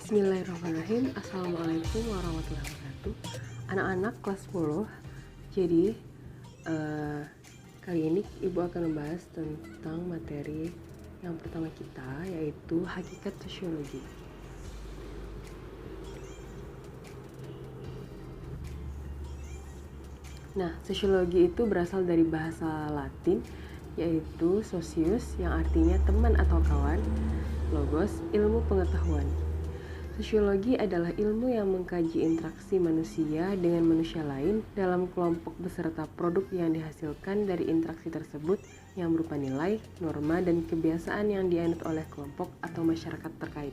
Bismillahirrahmanirrahim. Assalamualaikum warahmatullahi wabarakatuh. Anak-anak kelas 10. Jadi kali ini Ibu akan membahas tentang materi yang pertama kita, yaitu hakikat sosiologi. Nah, sosiologi itu berasal dari bahasa Latin, yaitu socius, yang artinya teman atau kawan, logos, ilmu pengetahuan. Sosiologi adalah ilmu yang mengkaji interaksi manusia dengan manusia lain dalam kelompok beserta produk yang dihasilkan dari interaksi tersebut yang berupa nilai, norma, dan kebiasaan yang dianut oleh kelompok atau masyarakat terkait.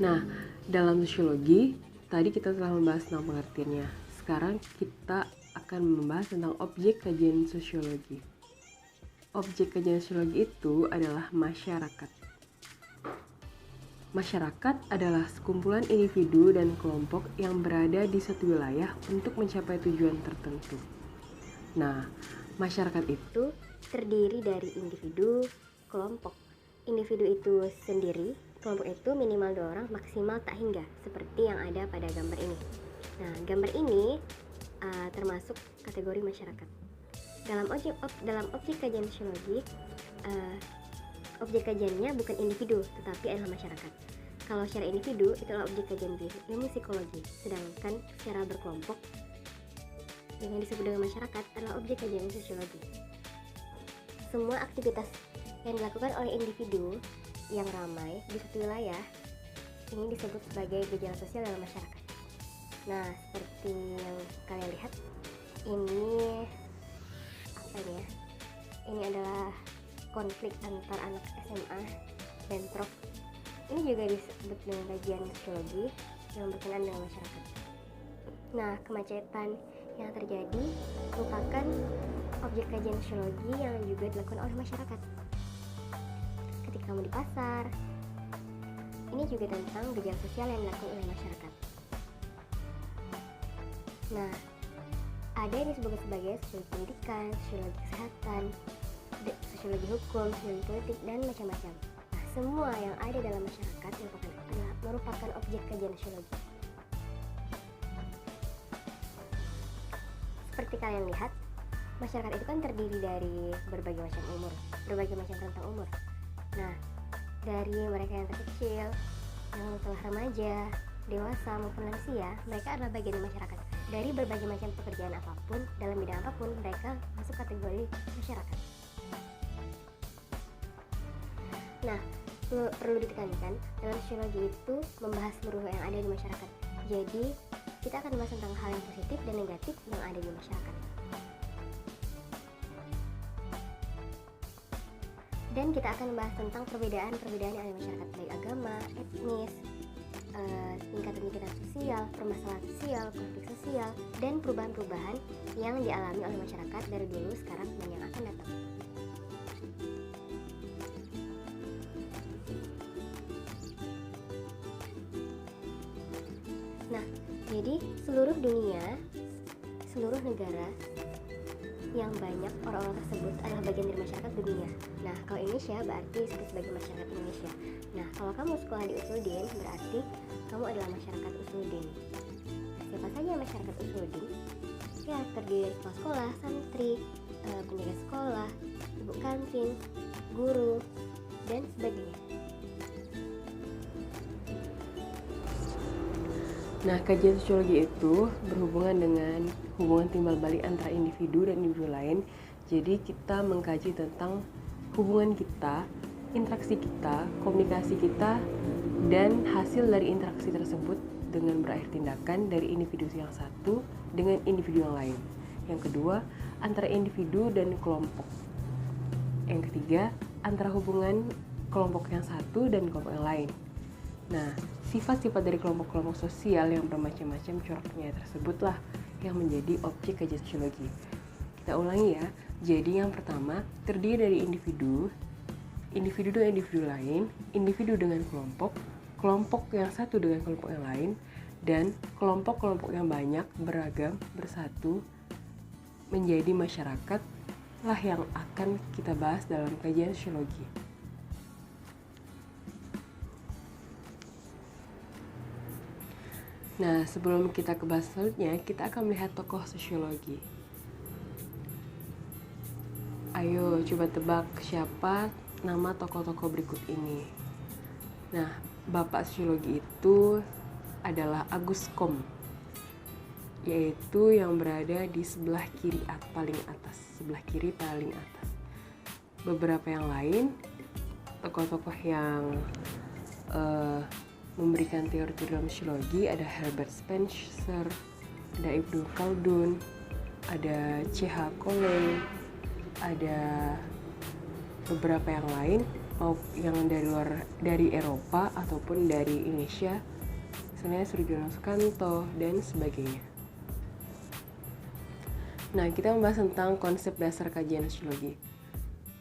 Nah, dalam sosiologi, tadi kita telah membahas tentang pengertiannya. Sekarang kita akan membahas tentang objek kajian sosiologi. Objek kajian sosiologi itu adalah masyarakat. Masyarakat adalah sekumpulan individu dan kelompok yang berada di suatu wilayah untuk mencapai tujuan tertentu. Nah, masyarakat itu terdiri dari individu, kelompok. Individu itu sendiri, kelompok itu minimal 2 orang, maksimal tak hingga, seperti yang ada pada gambar ini. Nah, gambar ini termasuk kategori masyarakat. Dalam objek kajian sosiologi, objek kajiannya bukan individu, tetapi adalah masyarakat. Kalau secara individu, itu adalah objek kajian ilmu psikologi, sedangkan secara berkelompok, yang disebut dengan masyarakat adalah objek kajian sosiologi. Semua aktivitas yang dilakukan oleh individu yang ramai di suatu wilayah, ini disebut sebagai gejala sosial dalam masyarakat. Nah, seperti yang kalian lihat, ini ini adalah konflik antar anak SMA dan prof. Ini juga disebut dengan kajian sosiologi yang berkenaan dengan masyarakat. Nah, kemacetan yang terjadi merupakan objek kajian sosiologi yang juga dilakukan oleh masyarakat. Ketika kamu di pasar, ini juga tentang gejala sosial yang dilakukan oleh masyarakat. Nah, ada yang disebut sebagai sosiologi pendidikan, sosiologi kesehatan, sosiologi hukum, sosiologi politik, dan macam-macam. Nah, semua yang ada dalam masyarakat merupakan objek kajian sosiologi. Seperti kalian lihat, masyarakat itu kan terdiri dari berbagai macam umur, berbagai macam rentang umur. Nah, dari mereka yang terkecil, yang telah remaja, dewasa maupun lansia, mereka adalah bagian dari masyarakat. Dari berbagai macam pekerjaan apapun, dalam bidang apapun, mereka masuk kategori masyarakat. Nah, perlu ditekankan, dalam sosiologi itu membahas seluruh yang ada di masyarakat. Jadi, kita akan membahas tentang hal yang positif dan negatif yang ada di masyarakat. Dan kita akan membahas tentang perbedaan-perbedaan yang ada di masyarakat, baik agama, etnis, tingkatan-tingkatan sosial, permasalahan sosial, konflik sosial, dan perubahan-perubahan yang dialami oleh masyarakat dari dulu, sekarang, dan yang akan datang. Nah, jadi seluruh dunia, seluruh negara yang banyak orang-orang tersebut adalah bagian dari masyarakat dunia. Nah, kalau Indonesia berarti disebut sebagai masyarakat Indonesia. Nah, kalau kamu sekolah di Usuluddin, berarti kamu adalah masyarakat Usuluddin. Siapa saja masyarakat Usuluddin? Ya, terdiri dari kepala sekolah, santri, penjaga sekolah, ibu kantin, guru, dan sebagainya. Nah, kajian sosiologi itu berhubungan dengan hubungan timbal balik antara individu dan individu lain. Jadi kita mengkaji tentang hubungan kita, interaksi kita, komunikasi kita, dan hasil dari interaksi tersebut dengan berakhir tindakan dari individu yang satu dengan individu yang lain. Yang kedua, antara individu dan kelompok. Yang ketiga, antara hubungan kelompok yang satu dan kelompok yang lain. Nah, sifat-sifat dari kelompok-kelompok sosial yang bermacam-macam coraknya tersebutlah yang menjadi objek kajian sosiologi. Kita ulangi ya. Jadi yang pertama, terdiri dari individu dengan individu lain, individu dengan kelompok, kelompok yang satu dengan kelompok yang lain, dan kelompok-kelompok yang banyak beragam bersatu menjadi masyarakat lah yang akan kita bahas dalam kajian sosiologi. Nah, sebelum kita ke bahas selanjutnya, kita akan melihat tokoh sosiologi. Ayo coba tebak siapa nama tokoh-tokoh berikut ini. Nah, bapak sosiologi itu adalah Auguste Comte, yaitu yang berada di sebelah kiri paling atas. Beberapa yang lain, tokoh-tokoh yang memberikan teori dalam sosiologi ada Herbert Spencer, ada Ibnu Khaldun, ada C.H. Colin, ada beberapa yang lain yang dari Eropa ataupun dari Indonesia, misalnya Surjono Sukanto dan sebagainya. Nah, kita membahas tentang konsep dasar kajian sosiologi.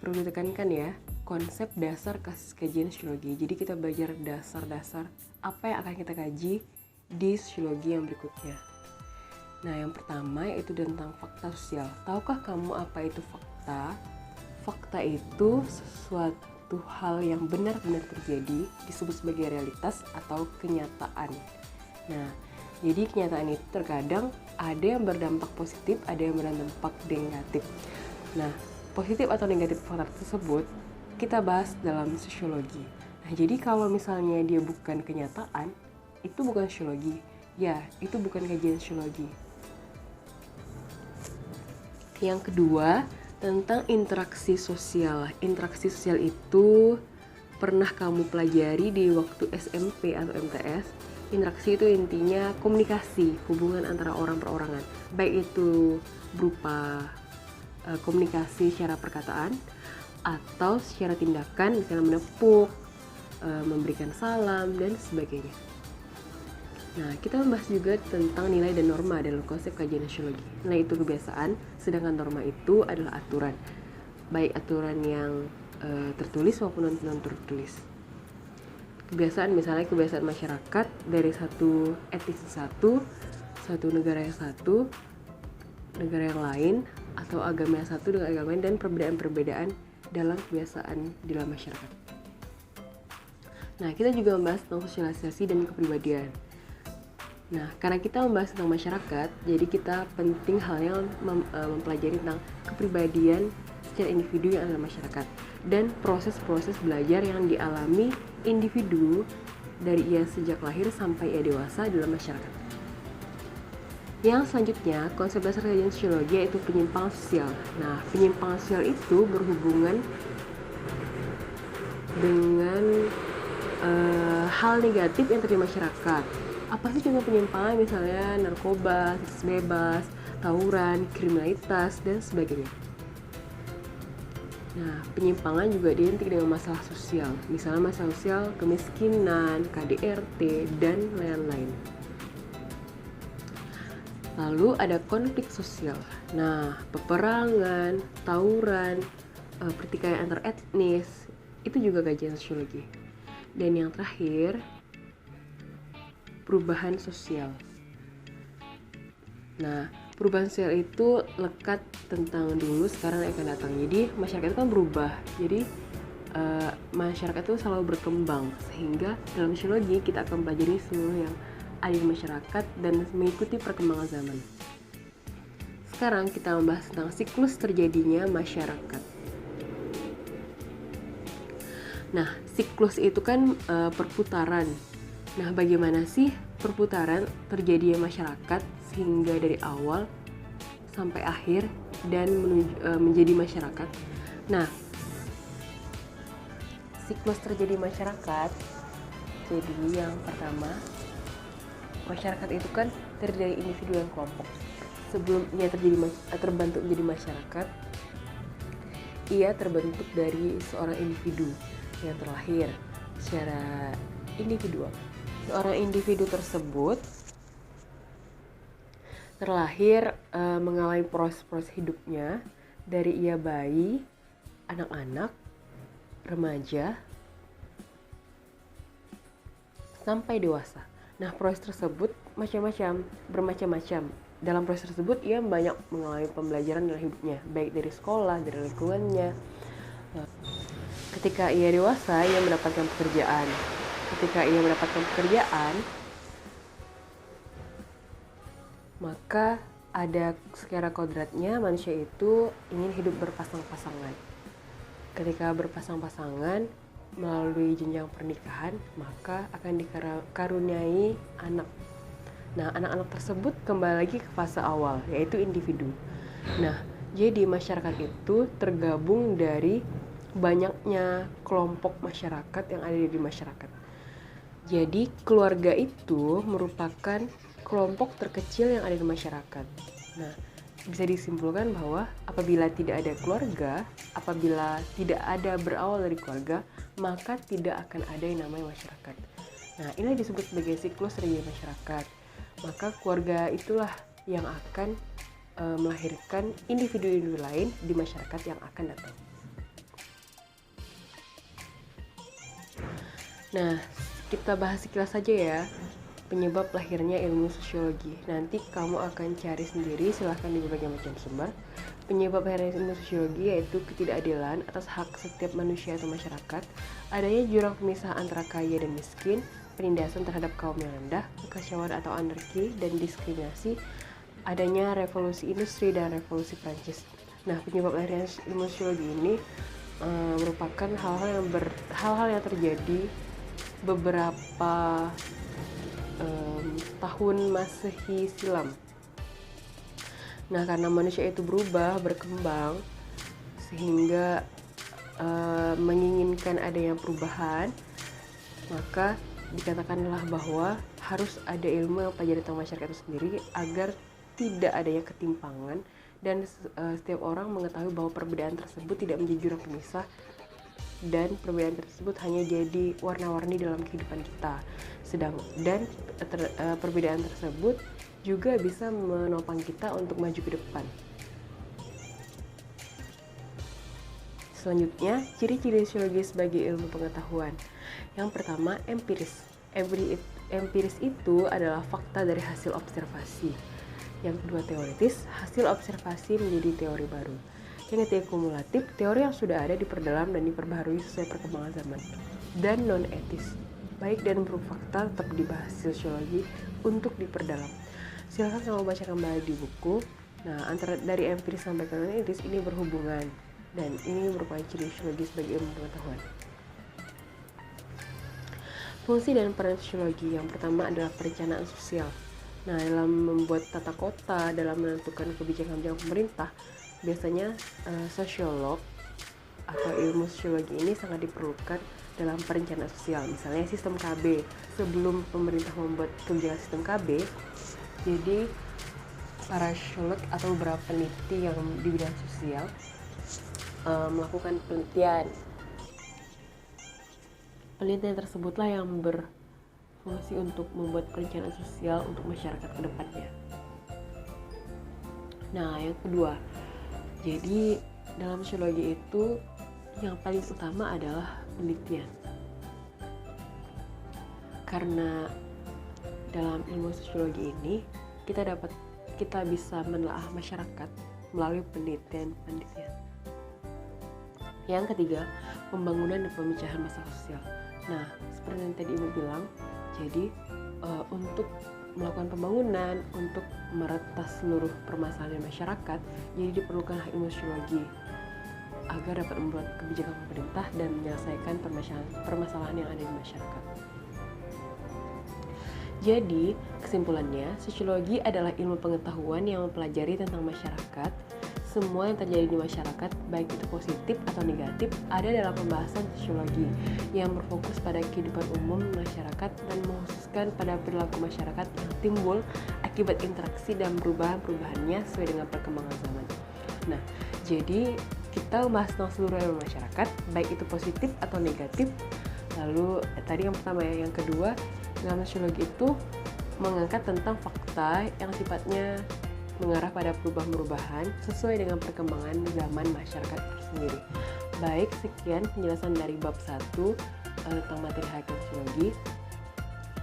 Perlu ditekankan ya, konsep dasar kajian sosiologi. Jadi kita belajar dasar-dasar apa yang akan kita kaji di sosiologi yang berikutnya. Nah, yang pertama yaitu tentang fakta sosial. Tahukah kamu apa itu fakta? Fakta itu sesuatu hal yang benar-benar terjadi, disebut sebagai realitas atau kenyataan. Nah, jadi kenyataan itu terkadang ada yang berdampak positif, ada yang berdampak negatif. Nah, positif atau negatif fakta tersebut kita bahas dalam sosiologi. Nah, jadi kalau misalnya dia bukan kenyataan, itu bukan sosiologi. Ya, itu bukan kajian sosiologi. Yang kedua, tentang interaksi sosial. Interaksi sosial itu pernah kamu pelajari di waktu SMP atau MTS. Interaksi itu intinya komunikasi, hubungan antara orang perorangan. Baik itu berupa komunikasi secara perkataan atau secara tindakan, misalnya menepuk, memberikan salam, dan sebagainya. Nah, kita membahas juga tentang nilai dan norma dalam konsep kajian sosiologi. Nilai itu kebiasaan, sedangkan norma itu adalah aturan. Baik aturan yang tertulis maupun non tertulis. Kebiasaan, misalnya kebiasaan masyarakat dari satu etnis satu negara yang satu, negara yang lain, atau agama yang satu dengan agama lain, dan perbedaan-perbedaan dalam kebiasaan di dalam masyarakat. Nah, kita juga membahas tentang sosialisasi dan kepribadian. Nah, karena kita membahas tentang masyarakat, jadi kita penting halnya mempelajari tentang kepribadian secara individu yang ada dalam masyarakat dan proses-proses belajar yang dialami individu dari ia sejak lahir sampai ia dewasa dalam masyarakat. Yang selanjutnya, konsep dasar kajian sosiologi yaitu penyimpangan sosial. Nah, penyimpangan sosial itu berhubungan dengan hal negatif yang terjadi di masyarakat. Apa sih contoh penyimpangan? Misalnya narkoba, seks bebas, tawuran, kriminalitas, dan sebagainya. Nah, penyimpangan juga identik dengan masalah sosial. Misalnya masalah sosial, kemiskinan, KDRT, dan lain-lain. Lalu ada konflik sosial. Nah, peperangan, tawuran, pertikaian antar etnis, itu juga kajian sosiologi. Dan yang terakhir, perubahan sosial. Nah, perubahan sosial itu lekat tentang dulu, sekarang, dan akan datang. Jadi masyarakat itu kan berubah. Jadi masyarakat itu selalu berkembang, sehingga dalam sosiologi kita akan pelajari seluruh yang ada di masyarakat dan mengikuti perkembangan zaman. Sekarang kita membahas tentang siklus terjadinya masyarakat. Nah, siklus itu kan perputaran. Nah, bagaimana sih perputaran terjadinya masyarakat sehingga dari awal sampai akhir dan menjadi masyarakat? Nah, siklus terjadi masyarakat, jadi yang pertama, masyarakat itu kan terdiri dari individu dan kelompok. Sebelum ia terbentuk menjadi masyarakat, ia terbentuk dari seorang individu yang terlahir secara individual. Seorang individu tersebut terlahir mengalami proses-proses hidupnya dari ia bayi, anak-anak, remaja, sampai dewasa. Nah, proses tersebut bermacam-macam. dalam proses tersebut ia banyak mengalami pembelajaran dalam hidupnya, baik dari sekolah, dari lingkungannya. Ketika ia dewasa, ia mendapatkan pekerjaan. Ketika ia mendapatkan pekerjaan, maka ada secara kodratnya manusia itu ingin hidup berpasang-pasangan. Ketika berpasang-pasangan melalui jenjang pernikahan, maka akan dikaruniai anak. Nah, anak-anak tersebut kembali lagi ke fase awal, yaitu individu. Nah, jadi masyarakat itu tergabung dari banyaknya kelompok masyarakat yang ada di masyarakat. Jadi, keluarga itu merupakan kelompok terkecil yang ada di masyarakat. Nah, bisa disimpulkan bahwa apabila tidak ada keluarga, apabila tidak ada berawal dari keluarga, maka tidak akan ada yang namanya masyarakat. Nah, ini disebut sebagai siklus dari masyarakat. Maka keluarga itulah yang akan melahirkan individu-individu lain di masyarakat yang akan datang. Nah, kita bahas sekilas saja ya penyebab lahirnya ilmu sosiologi. Nanti kamu akan cari sendiri, silahkan di berbagai macam sumber. Penyebab lahirnya ilmu sosiologi yaitu ketidakadilan atas hak setiap manusia atau masyarakat, adanya jurang pemisah antara kaya dan miskin, penindasan terhadap kaum yang rendah, kekacauan atau anarki dan diskriminasi, adanya revolusi industri dan revolusi Prancis. Nah, penyebab lahirnya ilmu sosiologi ini merupakan hal-hal yang terjadi beberapa tahun Masehi silam. Nah, karena manusia itu berubah, berkembang, sehingga menginginkan adanya perubahan, maka dikatakanlah bahwa harus ada ilmu yang pelajari tentang masyarakat itu sendiri agar tidak adanya ketimpangan dan setiap orang mengetahui bahwa perbedaan tersebut tidak menjadi jurang pemisah dan perbedaan tersebut hanya jadi warna-warni dalam kehidupan kita. Perbedaan tersebut juga bisa menopang kita untuk maju ke depan. Selanjutnya, ciri-ciri sosiologi sebagai ilmu pengetahuan. Yang pertama, empiris. Empiris itu adalah fakta dari hasil observasi. Yang kedua, teoritis. Hasil observasi menjadi teori baru. Yang ketiga, kumulatif. Teori yang sudah ada diperdalam dan diperbaharui sesuai perkembangan zaman. Dan non-etis. Baik dan buruk fakta tetap dibahas sosiologi untuk diperdalam. Silakan kamu baca kembali di buku. Nah, antara dari empiris sampai ke non-etis ini berhubungan. Dan ini merupakan ciri sosiologi sebagai ilmu pengetahuan. Fungsi dan peran sosiologi. Yang pertama adalah perencanaan sosial. Nah, dalam membuat tata kota, dalam menentukan kebijakan-kebijakan pemerintah, biasanya sosiolog atau ilmu sosiologi ini sangat diperlukan dalam perencanaan sosial. Misalnya sistem KB. Sebelum pemerintah membuat kebijakan sistem KB, jadi para sosiolog atau beberapa peneliti yang di bidang sosial melakukan penelitian. Penelitian tersebutlah yang berfungsi untuk membuat perencanaan sosial untuk masyarakat ke depannya. Nah, yang kedua, jadi dalam sosiologi itu yang paling utama adalah penelitian. Karena dalam ilmu sosiologi ini kita bisa menelaah masyarakat melalui penelitian. Yang ketiga, pembangunan dan pemecahan masalah sosial. Nah, seperti yang tadi Ibu bilang, jadi untuk melakukan pembangunan, untuk meretas seluruh permasalahan masyarakat, jadi diperlukanlah ilmu sosiologi agar dapat membuat kebijakan pemerintah dan menyelesaikan permasalahan yang ada di masyarakat. Jadi, kesimpulannya, sosiologi adalah ilmu pengetahuan yang mempelajari tentang masyarakat. Semua yang terjadi di masyarakat, baik itu positif atau negatif, ada dalam pembahasan sosiologi yang berfokus pada kehidupan umum masyarakat dan mengkhususkan pada perilaku masyarakat yang timbul akibat interaksi dan perubahan-perubahannya sesuai dengan perkembangan zaman. Nah, jadi kita membahas tentang seluruh ilmu masyarakat, baik itu positif atau negatif. Lalu tadi yang pertama ya, yang kedua, dalam sosiologi itu mengangkat tentang fakta yang sifatnya mengarah pada perubahan-perubahan sesuai dengan perkembangan zaman masyarakat tersendiri. Baik, sekian penjelasan dari bab 1 tentang materi hakikat sosiologi.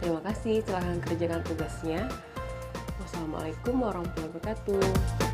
Terima kasih, silahkan kerjakan tugasnya. Wassalamualaikum warahmatullahi wabarakatuh.